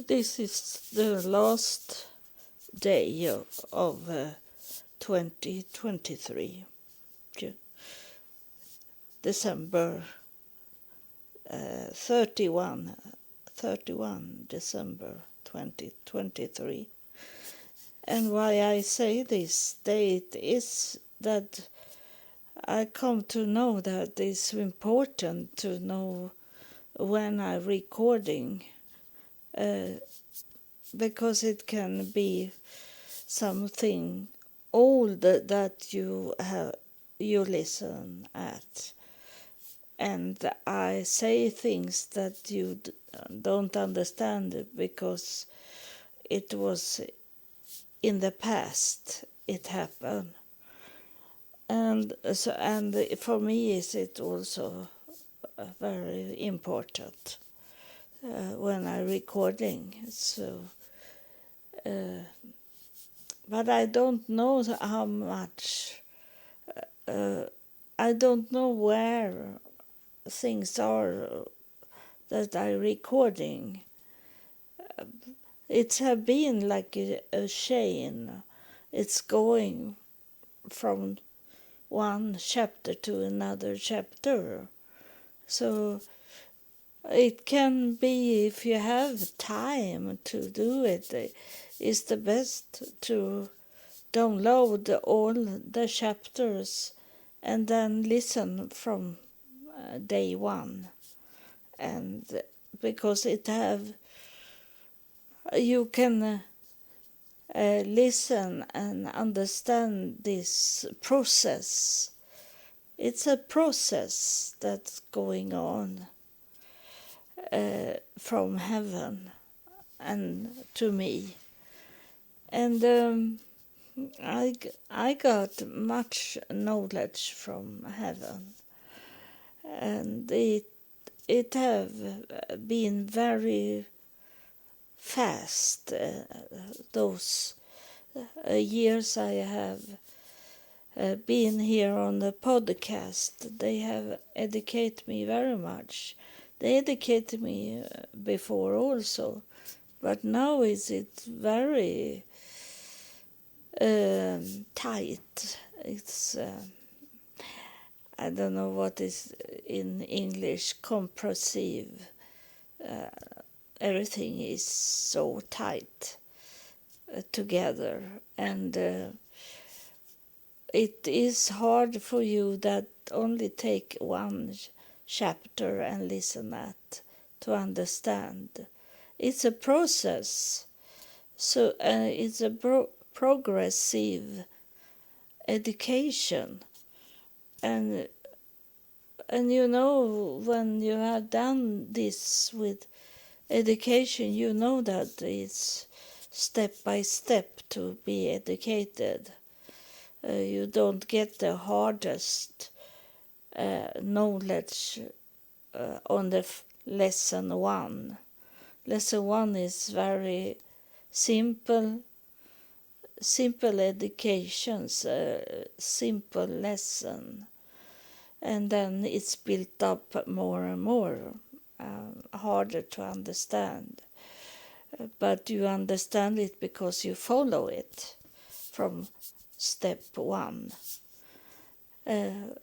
This is the last day of 2023, December 31 December 2023. And why I say this date is that I come to know that it's important to know when I'm recording, because it can be something old that you listen at, and I say things that you don't understand because it was in the past it happened, and for me is it also very important when I'm recording. So but I don't know how much, I don't know where things are that I'm recording. It has been like a chain. It's going from one chapter to another chapter. So it can be, if you have time to do it, it's the best to download all the chapters and then listen from day one. And because you can listen and understand this process. It's a process that's going on from heaven and to me. And I got much knowledge from heaven, and it have been very fast. Those years I have been here on the podcast, they have educated me very much. They educated me before also, but now it very tight. It's I don't know what is in English, compressive. Everything is so tight together, and it is hard for you that only take one chapter and listen at to understand. It's a process, so it's a progressive education, and you know, when you have done this with education, you know that it's step by step to be educated. You don't get the hardest knowledge on the lesson one. Lesson one is very simple educations, simple lesson, and then it's built up more and more, harder to understand. But you understand it because you follow it from step one.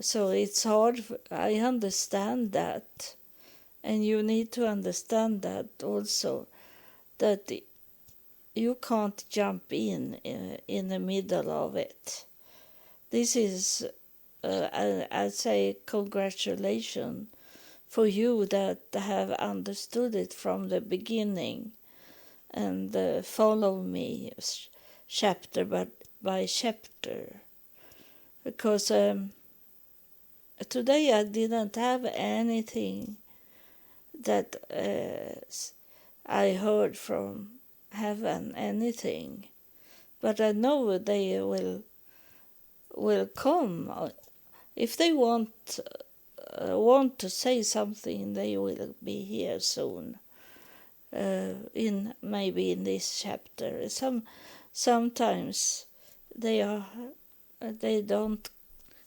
So it's hard. I understand that, and you need to understand that also, that you can't jump in the middle of it. This is, I say, congratulations for you that have understood it from the beginning and follow me chapter by chapter. Because today I didn't have anything that I heard from heaven, anything. But I know they will come. If they want to say something, they will be here soon. Maybe in this chapter. Sometimes they don't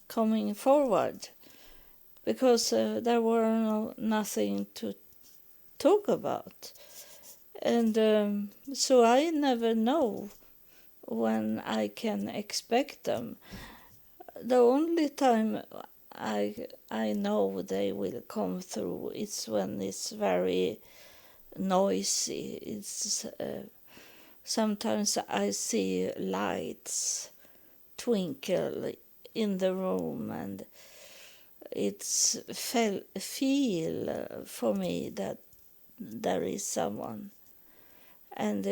coming forward because there were nothing to talk about. And so I never know when I can expect them. The only time I know they will come through is when it's very noisy. It's sometimes I see lights twinkle in the room, and it's feel for me that there is someone. And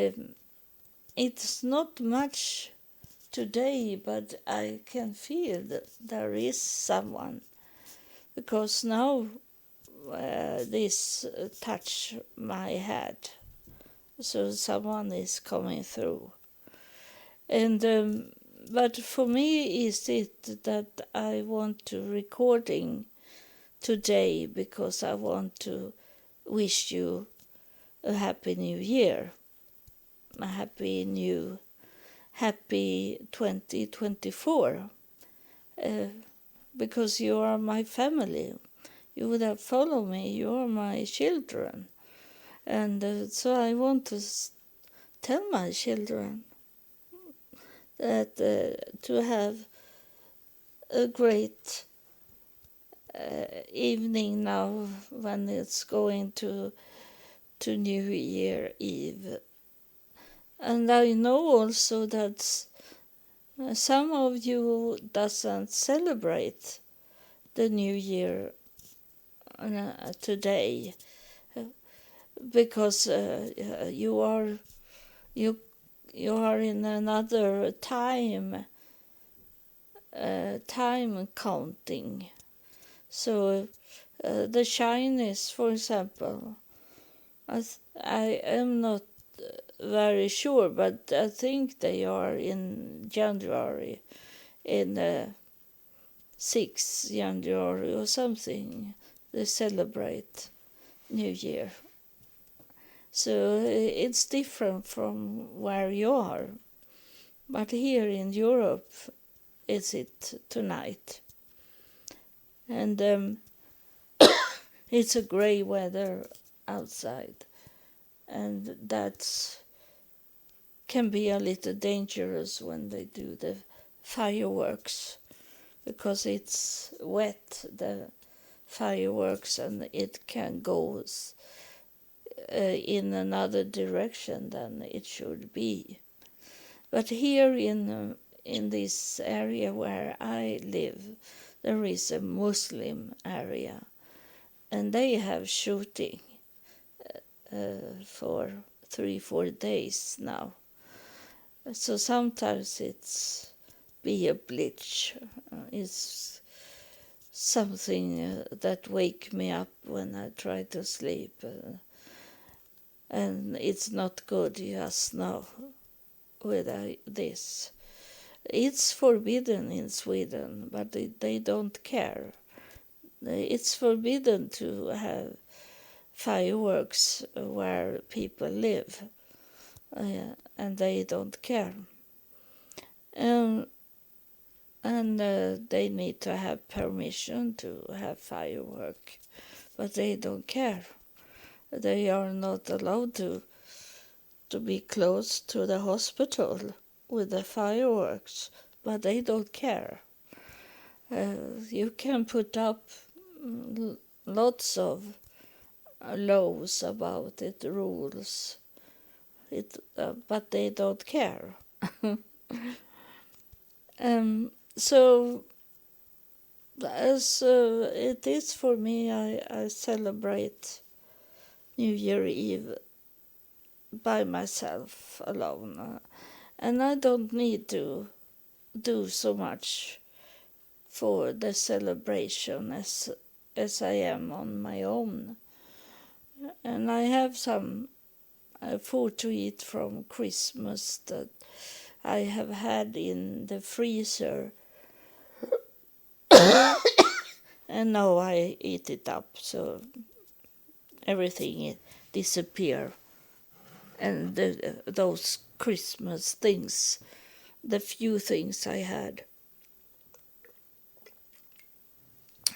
it's not much today, but I can feel that there is someone, because now this touch my head, so someone is coming through. And but for me is it that I want to recording today because I want to wish you a happy new year, a happy 2024, because you are my family. You would have followed me. You are my children. And so I want to tell my children that to have a great evening now when it's going to New Year Eve. And I know also that some of you doesn't celebrate the New Year today because you are in another time counting. So the Chinese, for example, I am not very sure, but I think they are in January, in 6th January or something. They celebrate New Year. So it's different from where you are. But here in Europe, it's tonight. And it's a grey weather outside. And that can be a little dangerous when they do the fireworks, because it's wet, the fireworks, and it can go in another direction than it should be. But here in this area where I live, there is a Muslim area, and they have shooting for 3-4 days now. So sometimes it's be a glitch. It's something that wake me up when I try to sleep. And it's not good just now with this. It's forbidden in Sweden, but they don't care. It's forbidden to have fireworks where people live, and they don't care. And they need to have permission to have firework, but they don't care. They are not allowed to be close to the hospital with the fireworks, but they don't care. You can put up lots of laws about it, rules, but they don't care. So as it is for me, I celebrate New Year Eve by myself alone, and I don't need to do so much for the celebration as I am on my own. And I have some food to eat from Christmas that I have had in the freezer, and now I eat it up, so everything disappear. And those Christmas things, the few things I had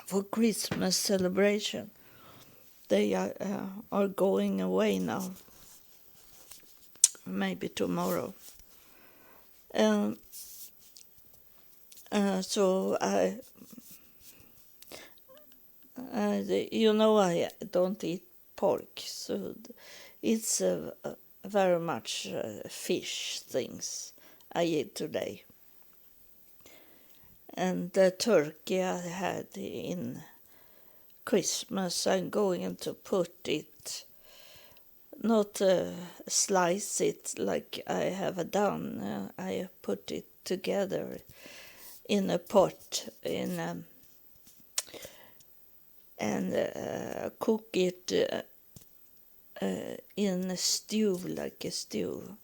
for Christmas celebration, they are going away now. maybe tomorrow. So I don't eat pork, so it's very much fish things I eat today. And the turkey I had in Christmas, I'm going to put it, not slice it like I have done. I put it together in a pot and cook it in a stew, like a stew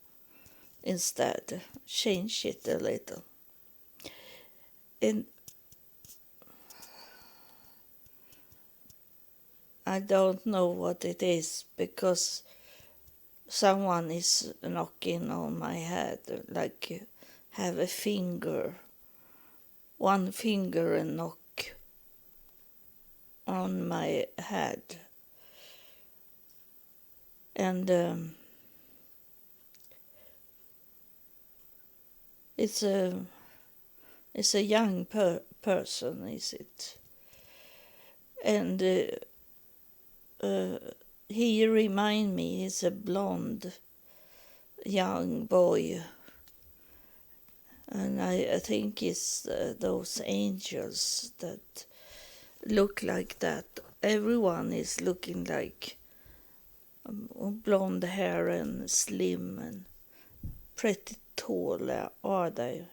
instead. Change it a little. And I don't know what it is because someone is knocking on my head, like have a finger, one finger and knock on my head. And it's a young person, is it? And he remind me he's a blonde young boy, and I think it's those angels that look like that. Everyone is looking like blonde hair and slim and pretty tall, are they?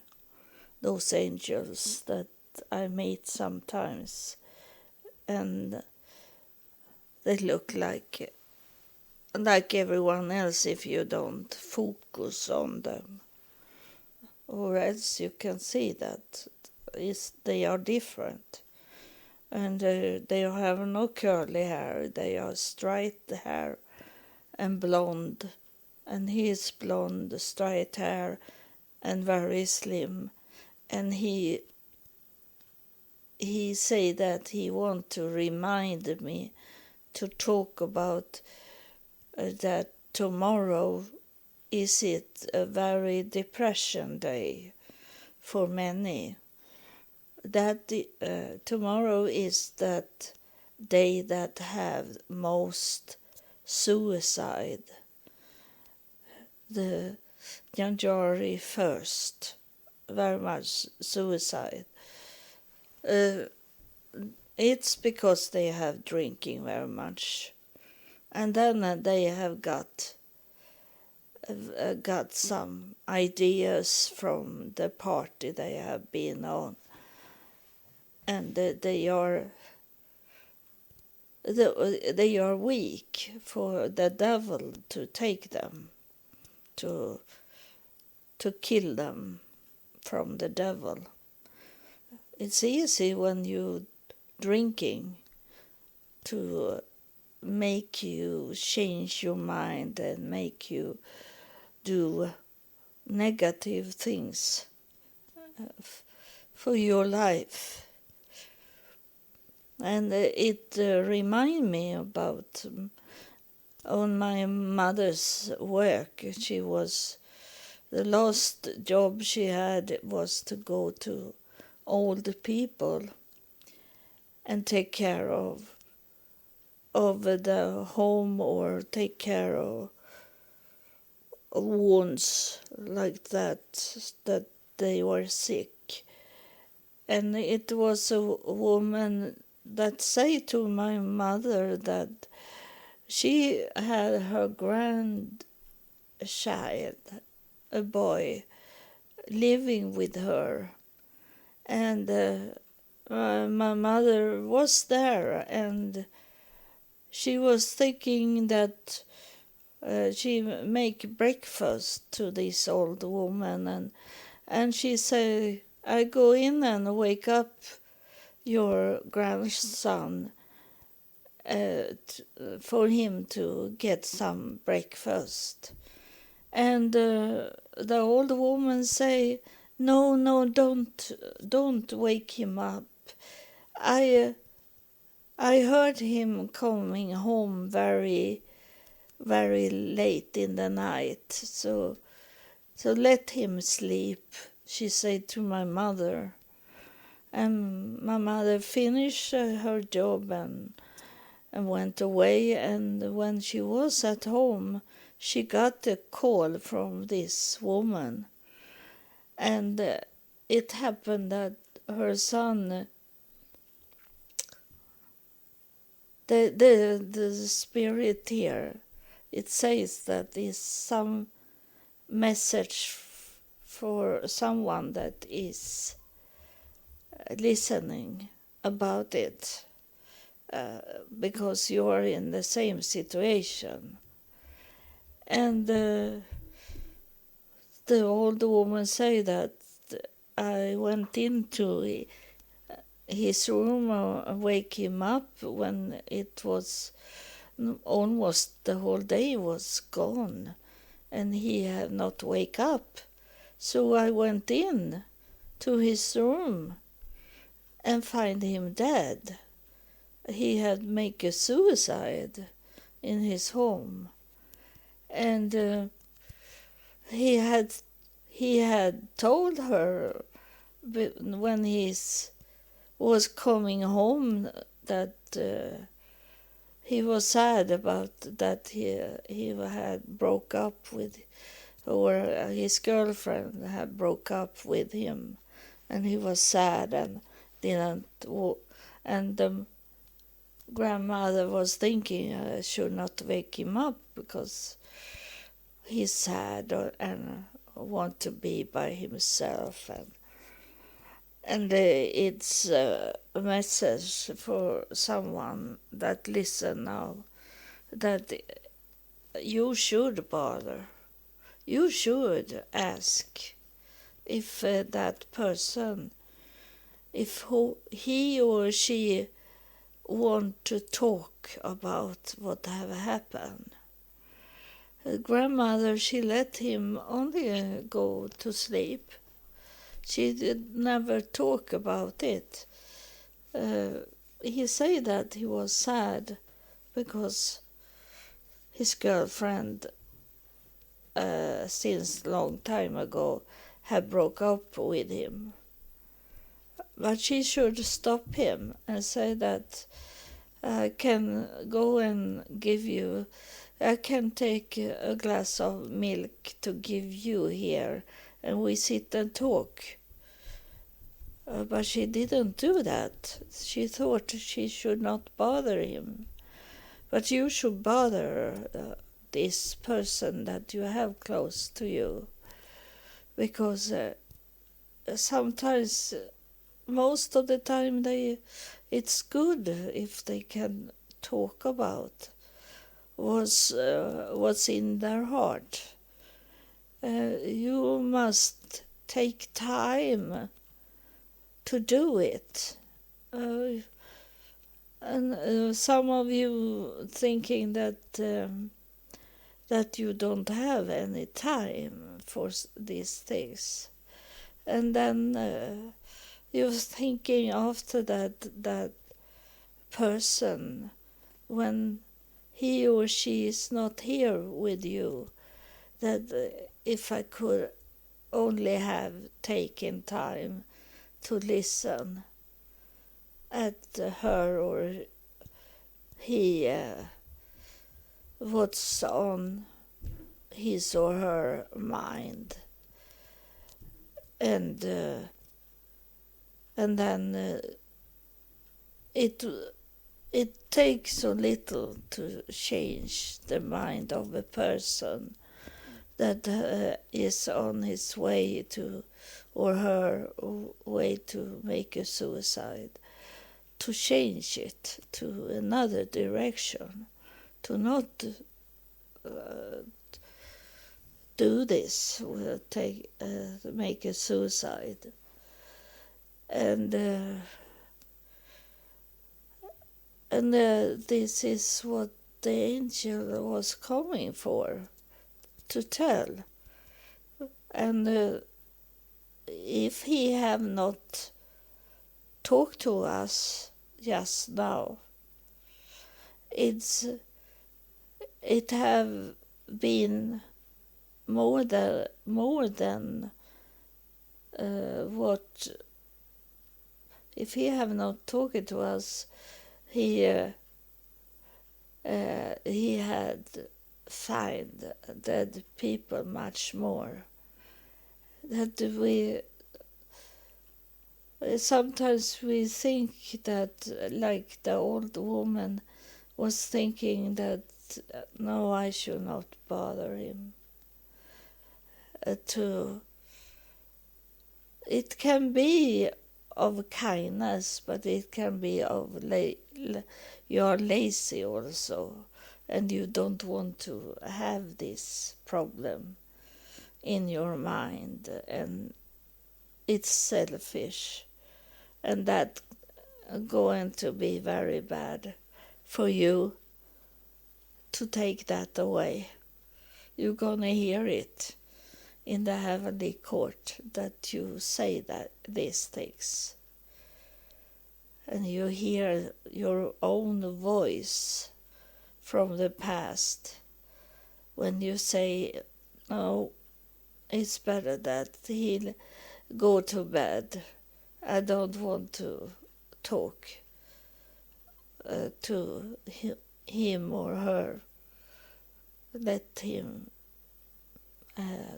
Those angels that I meet sometimes, and they look like everyone else if you don't focus on them, or else you can see that they are different. And they have no curly hair, they are straight hair and blonde, and he is blonde, straight hair and very slim. And he say that he want to remind me to talk about that tomorrow is it a very depression day for many. That tomorrow is that day that have most suicide. The January 1st, very much suicide. It's because they have drinking very much, and then they have got some ideas from the party they have been on, and they are weak for the devil to take them, to kill them from the devil. It's easy when you drinking to make you change your mind and make you do negative things for your life. And it remind me about on my mother's work. The last job she had was to go to old people and take care of the home, or take care of wounds like that they were sick. And it was a woman that said to my mother that she had her grandchild, a boy, living with her. And my mother was there, and she was thinking that she make breakfast to this old woman, and she said, I go in and wake up your grandson for him to get some breakfast. And the old woman say, no, don't wake him up. I heard him coming home very very late in the night. So let him sleep, she said to my mother. And my mother finished her job and went away. And when she was at home, she got a call from this woman. And it happened that her son, the spirit here, it says that is some message for someone that is listening about it, because you are in the same situation. And the old woman say that I went into his room and wake him up when it was almost the whole day was gone and he had not wake up. So I went in to his room and find him dead. He had make a suicide in his home. And he had told her when he was coming home that he was sad about that he had broke up with, or his girlfriend had broke up with him, and he was sad and didn't. And the grandmother was thinking I should not wake him up because he's sad and want to be by himself. And it's a message for someone that listen now, that you should bother. You should ask if that person, if he or she want to talk about what have happened. Grandmother, she let him only go to sleep. She did never talk about it. He said that he was sad because his girlfriend, since long time ago, had broke up with him. But she should stop him and say that I can go and give you, I can take a glass of milk to give you here, and we sit and talk. But she didn't do that. She thought she should not bother him. But you should bother this person that you have close to you. Because sometimes, most of the time, it's good if they can talk about what's in their heart. You must take time to do it. And some of you thinking that you don't have any time for these things. And then you're thinking after that person, when he or she is not here with you, that if I could only have taken time to listen at her or he, what's on his or her mind, and then it takes so little to change the mind of a person that is on his way to, or her way to make a suicide, to change it to another direction, to not do this, make a suicide. And this is what the angel was coming for, to tell. And if he have not talked to us just now, it's it have been more than what, if he have not talked to us, he had find dead people much more. That we sometimes we think that, like the old woman was thinking that, no, I should not bother him. It can be of kindness, but it can be of you're lazy also, and you don't want to have this problem in your mind, and it's selfish, and that going to be very bad for you to take that away. You're gonna hear it in the heavenly court that you say that these things, and you hear your own voice from the past when you say, no, it's better that he'll go to bed. I don't want to talk to him or her. Let him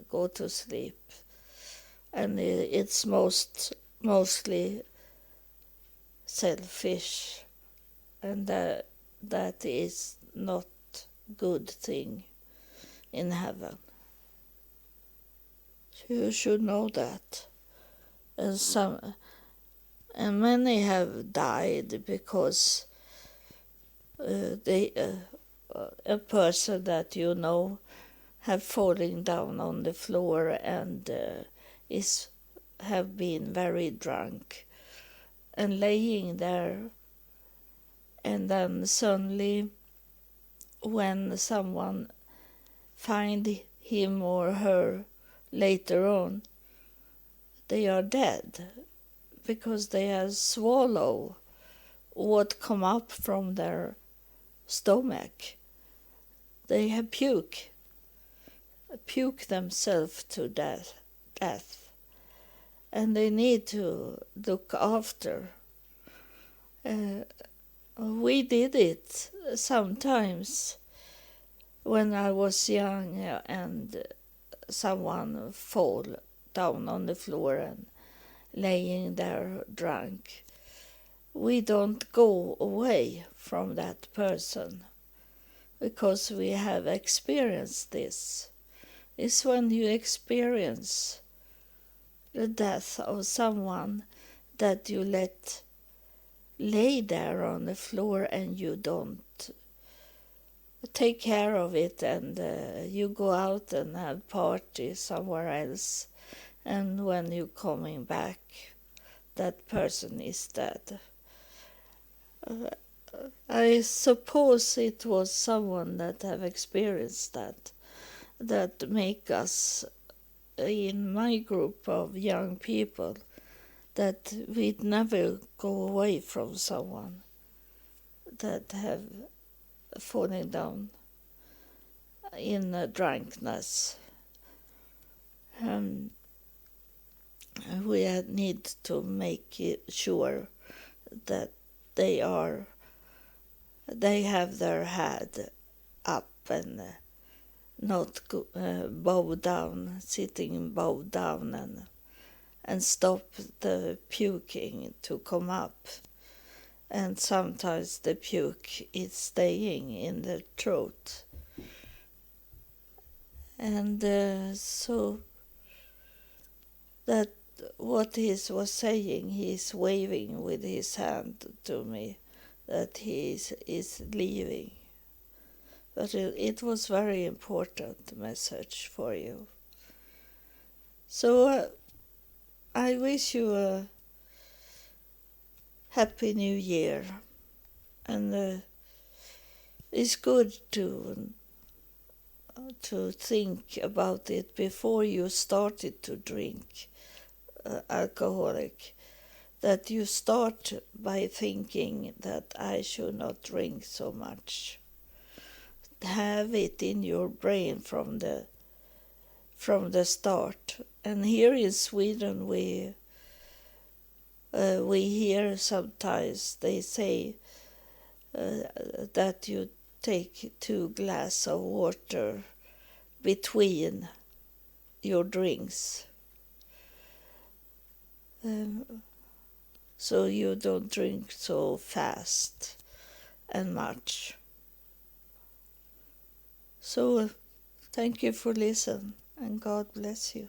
go to sleep. And it's mostly selfish, and that is not good thing in heaven. You should know that. And many have died because a person that you know have fallen down on the floor and have been very drunk and laying there, and then suddenly when someone find him or her later on, they are dead because they have swallowed what come up from their stomach. They have puke themselves to death, and they need to look after. We did it sometimes when I was young, and someone fall down on the floor and laying there drunk. We don't go away from that person because we have experienced this. It's when you experience the death of someone that you let lay there on the floor and you don't take care of it, and you go out and have party somewhere else, and when you're coming back, that person is dead. I suppose it was someone that have experienced that make us, in my group of young people, that we'd never go away from someone that have fallen down in drunkenness. We need to make sure that they have their head up and not bow down, sitting bow down, and stop the puking to come up. And sometimes the puke is staying in the throat. And so that what he was saying, he's waving with his hand to me that he is leaving. But it was very important message for you. So I wish you a Happy New Year, and it's good to think about it before you started to drink alcoholic, that you start by thinking that I should not drink so much, have it in your brain from the start. And here in Sweden, we hear sometimes they say that you take 2 glasses of water between your drinks, so you don't drink so fast and much. So thank you for listening, and God bless you.